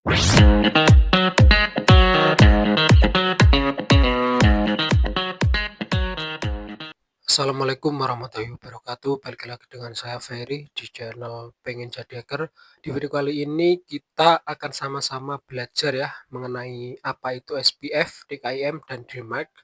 Assalamualaikum warahmatullahi wabarakatuh. Balik lagi dengan saya Ferry di channel Pengen Jadi Hacker. Di video kali ini kita akan sama-sama belajar ya mengenai apa itu SPF, DKIM, dan DMARC.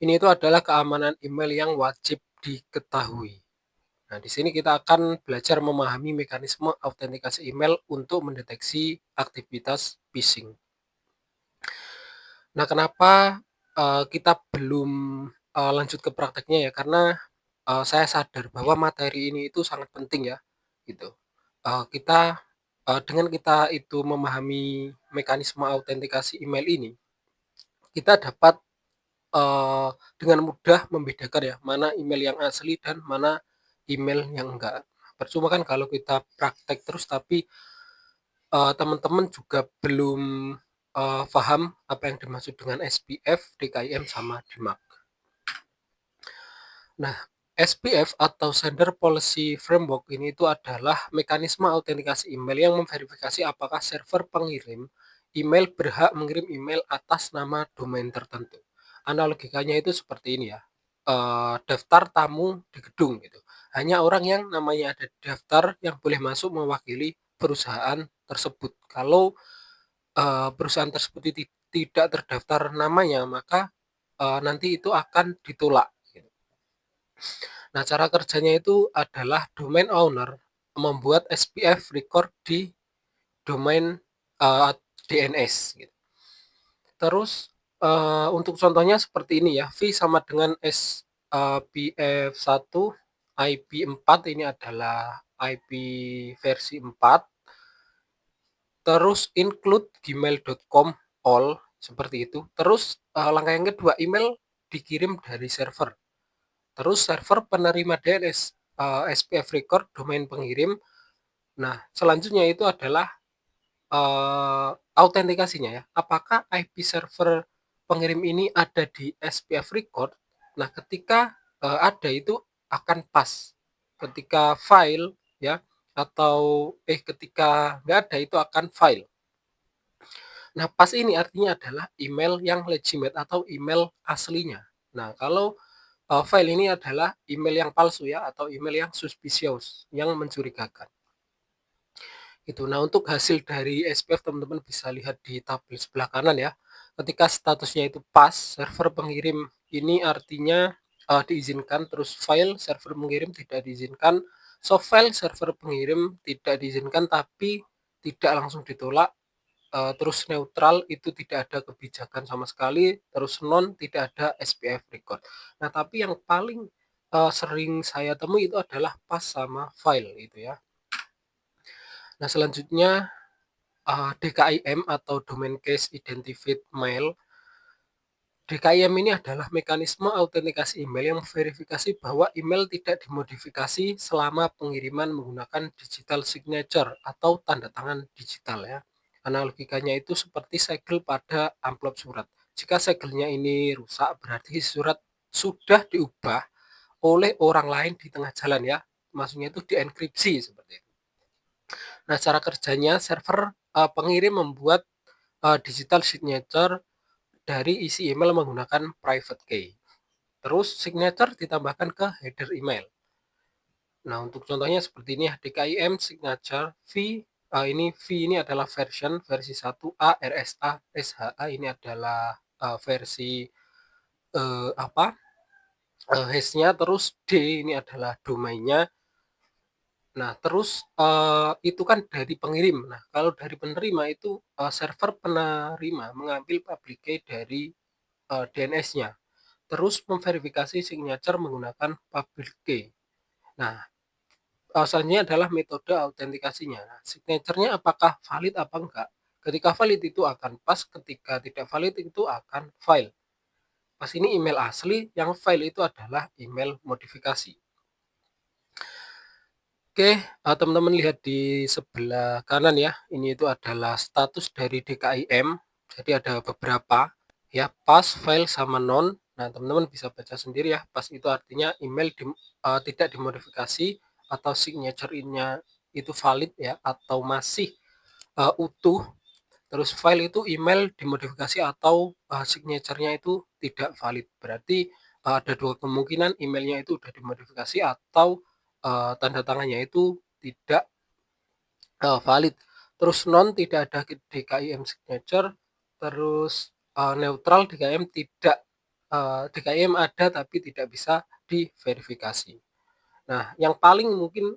Ini itu adalah keamanan email yang wajib diketahui. Nah, di sini kita akan belajar memahami mekanisme autentikasi email untuk mendeteksi aktivitas phishing. Nah, kenapa kita belum lanjut ke prakteknya ya? Karena saya sadar bahwa materi ini itu sangat penting ya, gitu. Kita dengan kita itu memahami mekanisme autentikasi email ini, kita dapat eee, dengan mudah membedakan ya, mana email yang asli dan mana email yang enggak. Percuma kan kalau kita praktek terus tapi teman-teman juga belum paham apa yang dimaksud dengan SPF, DKIM, sama DMARC. Nah, SPF atau Sender Policy Framework ini itu adalah mekanisme autentikasi email yang memverifikasi apakah server pengirim email berhak mengirim email atas nama domain tertentu. Analogikanya itu seperti ini ya, daftar tamu di gedung gitu. Hanya orang yang namanya ada di daftar yang boleh masuk mewakili perusahaan tersebut. Kalau perusahaan tersebut tidak terdaftar namanya, maka nanti itu akan ditolak. Nah, cara kerjanya itu adalah domain owner membuat SPF record di domain DNS gitu. Terus untuk contohnya seperti ini ya, V sama dengan SPF1 IP4 ini adalah IP versi 4. Terus include gmail.com all seperti itu. Terus langkah yang kedua, email dikirim dari server. Terus server penerima DNS SPF record domain pengirim. Nah, selanjutnya itu adalah autentikasinya ya. Apakah IP server pengirim ini ada di SPF record? Nah, ketika ada itu akan pas. Ketika file ya atau ketika nggak ada itu akan file. Nah, pas ini artinya adalah email yang legitimate atau email aslinya. Nah, kalau file ini adalah email yang palsu ya atau email yang suspicious, yang mencurigakan. Itu. Nah, untuk hasil dari SPF teman-teman bisa lihat di tabel sebelah kanan ya. Ketika statusnya itu pas, server pengirim ini artinya diizinkan, terus file server pengirim tidak diizinkan, soft file server pengirim tidak diizinkan tapi tidak langsung ditolak, terus neutral itu tidak ada kebijakan sama sekali, terus non tidak ada SPF record. Nah, tapi yang paling sering saya temui itu adalah pas sama file itu ya. Nah, selanjutnya DKIM atau Domain Case Identified Mail. DKIM ini adalah mekanisme autentikasi email yang memverifikasi bahwa email tidak dimodifikasi selama pengiriman menggunakan digital signature atau tanda tangan digital ya. Analogikanya itu seperti segel pada amplop surat. Jika segelnya ini rusak berarti surat sudah diubah oleh orang lain di tengah jalan ya. Maksudnya itu dienkripsi seperti itu. Nah, cara kerjanya server pengirim membuat digital signature dari isi email menggunakan private key. Terus signature ditambahkan ke header email. Nah, untuk contohnya seperti ini ya, DKIM signature V ini adalah versi 1A RSA SHA ini adalah versi apa? Hashnya, terus D ini adalah domainnya. Nah, terus itu kan dari pengirim. Nah, kalau dari penerima itu server penerima mengambil public key dari DNS-nya, terus memverifikasi signature menggunakan public key. Nah, selanjutnya adalah metode autentikasinya. Nah, signature-nya apakah valid apa enggak? Ketika valid itu akan pas, ketika tidak valid itu akan fail. Pas ini email asli, yang fail itu adalah email modifikasi. Oke, teman-teman lihat di sebelah kanan ya, ini itu adalah status dari DKIM. Jadi ada beberapa ya, pas, fail, sama non. Nah, teman-teman bisa baca sendiri ya. Pas itu artinya email tidak dimodifikasi atau signature-nya itu valid ya atau masih utuh. Terus file itu email dimodifikasi atau signature-nya itu tidak valid. Berarti ada dua kemungkinan emailnya itu sudah dimodifikasi atau tanda tangannya itu tidak valid. Terus non tidak ada DKIM signature, terus neutral DKIM tidak, DKIM ada tapi tidak bisa diverifikasi. Nah, yang paling mungkin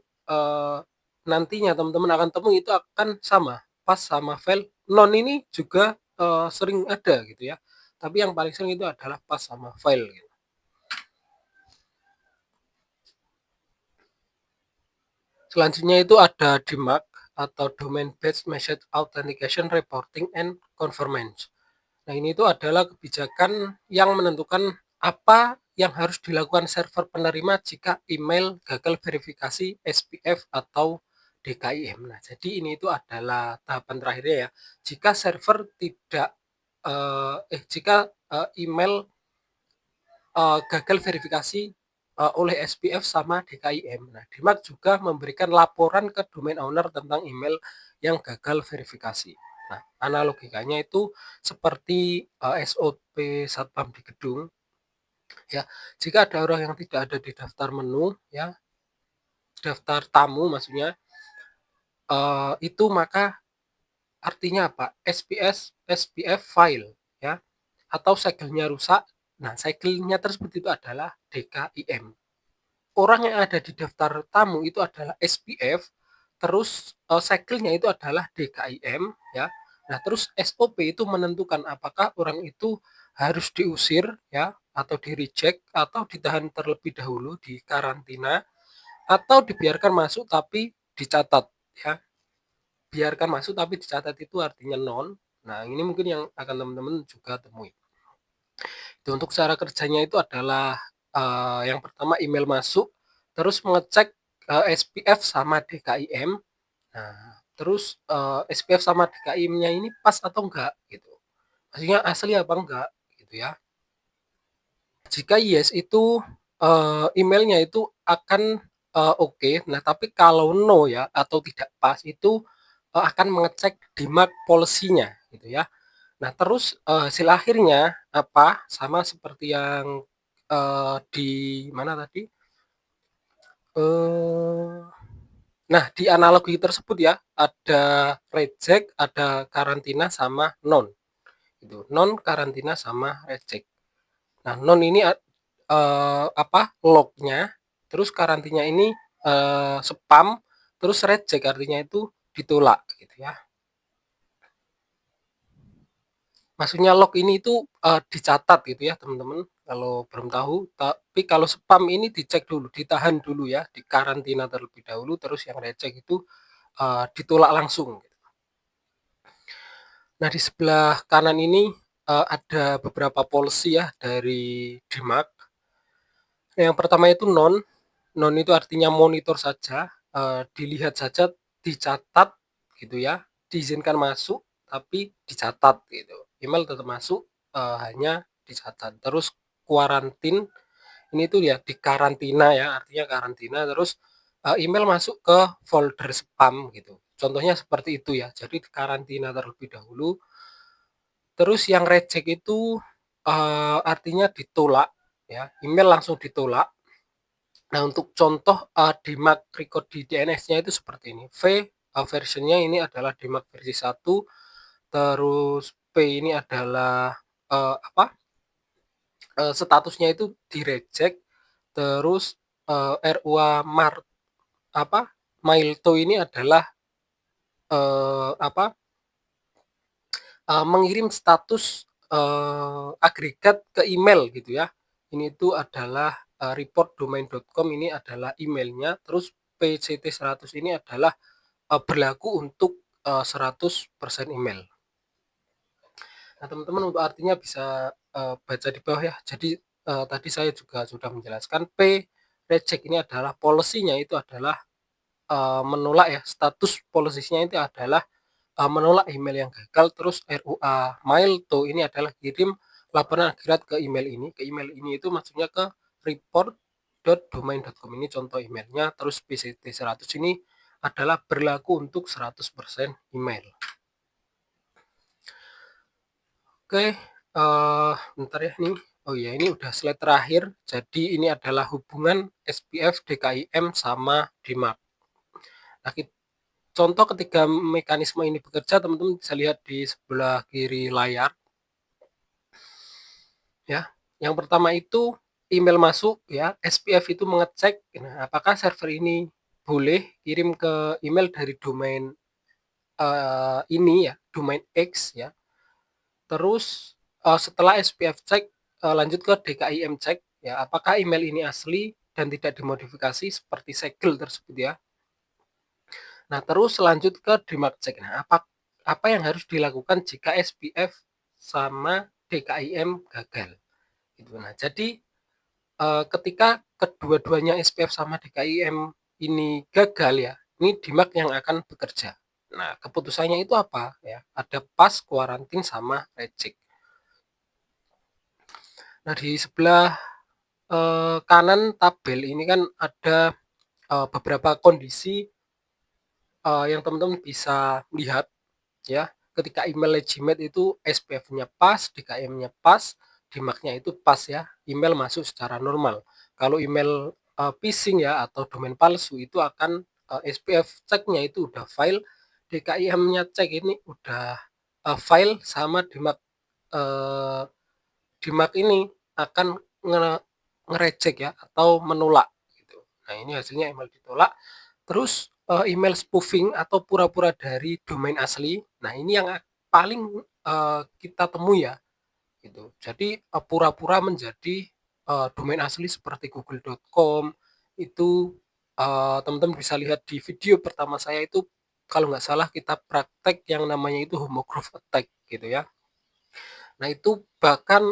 nantinya teman-teman akan temui itu akan sama, pas sama file. Non ini juga sering ada gitu ya. Tapi yang paling sering itu adalah pas sama file gitu. Selanjutnya itu ada DMARC atau Domain Based Message Authentication Reporting and Conformance. Nah, ini itu adalah kebijakan yang menentukan apa yang harus dilakukan server penerima jika email gagal verifikasi SPF atau DKIM. Nah, jadi ini itu adalah tahapan terakhirnya ya. Jika server tidak jika email gagal verifikasi oleh SPF sama DKIM. Nah, DMARC juga memberikan laporan ke domain owner tentang email yang gagal verifikasi. Nah, analogikanya itu seperti SOP satpam di gedung. Ya, jika ada orang yang tidak ada di daftar menu, ya, daftar tamu maksudnya, itu maka artinya apa? SPF file, ya, atau segelnya rusak. Nah, segelnya tersebut itu adalah DKIM. Orang yang ada di daftar tamu itu adalah SPF, terus segelnya itu adalah DKIM, ya. Nah, terus SOP itu menentukan apakah orang itu harus diusir, ya, atau di reject, atau ditahan terlebih dahulu di karantina, atau dibiarkan masuk tapi dicatat, ya. Biarkan masuk tapi dicatat itu artinya non. Nah, ini mungkin yang akan teman-teman juga temui. Untuk cara kerjanya itu adalah yang pertama email masuk, terus mengecek SPF sama DKIM. Nah, terus SPF sama DKIM-nya ini pas atau enggak gitu. Maksudnya asli apa enggak gitu ya. Jika yes itu emailnya itu akan oke. Nah, tapi kalau no ya atau tidak pas itu akan mengecek DMARC policy-nya gitu ya. Nah, terus hasil akhirnya apa? Sama seperti yang di mana tadi? Eh, nah, di analogi tersebut ya, ada reject, ada karantina sama non. Itu non karantina sama reject. Nah, non ini apa? Lognya, terus karantina ini spam, terus reject artinya itu ditolak gitu ya. Maksudnya log ini itu dicatat gitu ya teman-teman kalau belum tahu. Tapi kalau spam ini dicek dulu, ditahan dulu ya, dikarantina terlebih dahulu, terus yang recek itu ditolak langsung. Nah, di sebelah kanan ini ada beberapa policy ya dari DMARC. Nah, yang pertama itu non. Non itu artinya monitor saja, dilihat saja, dicatat gitu ya, diizinkan masuk tapi dicatat gitu. Email tetap masuk, hanya dicatat. Terus kuarantin ini tuh ya dikarantina ya, artinya karantina. Terus email masuk ke folder spam gitu. Contohnya seperti itu ya. Jadi dikarantina terlebih dahulu. Terus yang reject itu artinya ditolak ya, email langsung ditolak. Nah, untuk contoh DMARC record di DNS-nya itu seperti ini. Versionnya ini adalah DMARC versi 1, terus P ini adalah apa? Statusnya itu di reject, terus RUA apa? Mailto ini adalah apa? Mengirim status agregat ke email gitu ya. Ini itu adalah report.domain.com ini adalah emailnya, terus PCT 100 ini adalah berlaku untuk 100% email. Nah, teman-teman untuk artinya bisa baca di bawah ya. Jadi tadi saya juga sudah menjelaskan P reject ini adalah policy-nya itu adalah menolak ya, status policy-nya itu adalah menolak email yang gagal. Terus RUA mail to ini adalah kirim laporan akhirat ke email ini. Ke email ini itu maksudnya ke report.domain.com ini contoh emailnya. Terus PCT 100 ini adalah berlaku untuk 100% email. Oke, bentar ya nih. Oh iya, ini udah slide terakhir. Jadi ini adalah hubungan SPF, DKIM, sama DMARC. Nah, contoh ketika mekanisme ini bekerja, teman-teman bisa lihat di sebelah kiri layar. Ya, yang pertama itu email masuk ya, SPF itu mengecek apakah server ini boleh kirim ke email dari domain ini ya, domain X ya. Terus setelah SPF cek, lanjut ke DKIM cek ya, apakah email ini asli dan tidak dimodifikasi seperti segel tersebut ya. Nah, terus lanjut ke DMARC cek. Nah, apa yang harus dilakukan jika SPF sama DKIM gagal? Gitu. Nah, jadi ketika kedua-duanya SPF sama DKIM ini gagal ya, ini DMARC yang akan bekerja. Nah, keputusannya itu apa ya? Ada pass, quarantine, sama reject. Nah, di sebelah kanan tabel ini kan ada beberapa kondisi yang teman-teman bisa lihat ya. Ketika email legitimate itu SPF-nya pas, DKM-nya pas, DMARC-nya itu pas ya, email masuk secara normal. Kalau email phishing ya atau domain palsu itu akan SPF ceknya itu udah file, DKIM-nya cek ini udah file, sama DMARC ini akan ngerejek ya atau menolak gitu. Nah, ini hasilnya email ditolak. Terus email spoofing atau pura-pura dari domain asli. Nah, ini yang paling kita temui ya gitu. Jadi pura-pura menjadi domain asli seperti google.com itu teman-teman bisa lihat di video pertama saya itu, kalau nggak salah kita praktek yang namanya itu homograph attack gitu ya. Nah, itu bahkan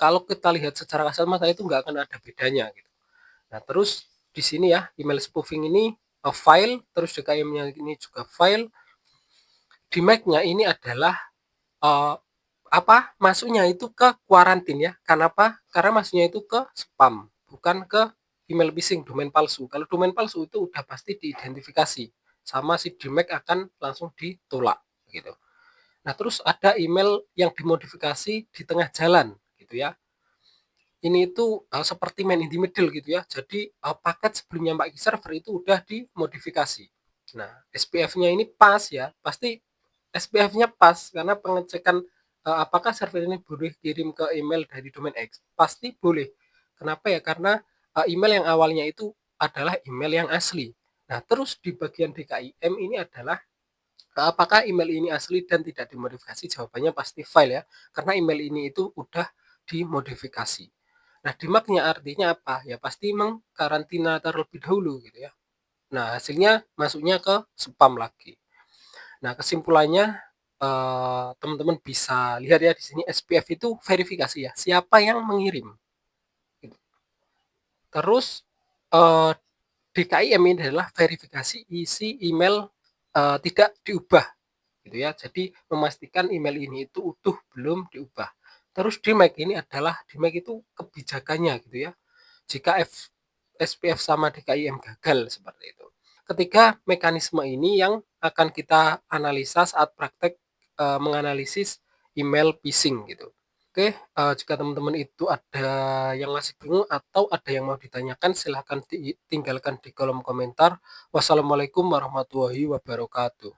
kalau kita lihat secara kasat mata itu nggak akan ada bedanya gitu. Nah, terus di sini ya, email spoofing ini file, terus DKIM-nya ini juga file. Di Mac-nya ini adalah uh, masuknya itu ke quarantine ya. Kenapa? Karena masuknya itu ke spam, bukan ke email phishing, domain palsu. Kalau domain palsu itu udah pasti diidentifikasi sama si Dmac, akan langsung ditolak gitu. Nah, terus ada email yang dimodifikasi di tengah jalan gitu ya. Ini itu seperti man in the middle gitu ya. Jadi paket sebelumnya Mbak server itu udah dimodifikasi. Nah, SPF-nya ini pas ya, pasti SPF-nya pas karena pengecekan apakah server ini boleh kirim ke email dari domain X. Pasti boleh. Kenapa ya? Karena email yang awalnya itu adalah email yang asli. Nah, terus di bagian DKIM ini adalah apakah email ini asli dan tidak dimodifikasi? Jawabannya pasti file ya, karena email ini itu udah dimodifikasi. Nah, DMARC-nya artinya apa? Ya pasti mengkarantina terlebih dahulu gitu ya. Nah, hasilnya masuknya ke spam lagi. Nah, kesimpulannya teman-teman bisa lihat ya di sini, SPF itu verifikasi ya, siapa yang mengirim. Gitu. Terus eh, DKIM ini adalah verifikasi isi email tidak diubah gitu ya. Jadi memastikan email ini itu utuh, belum diubah. Terus DMARC ini adalah, DMARC itu kebijakannya gitu ya. Jika SPF sama DKIM gagal seperti itu. Ketiga mekanisme ini yang akan kita analisa saat praktek menganalisis email phishing gitu. Oke, jika teman-teman itu ada yang masih bingung atau ada yang mau ditanyakan, silahkan tinggalkan di kolom komentar. Wassalamualaikum warahmatullahi wabarakatuh.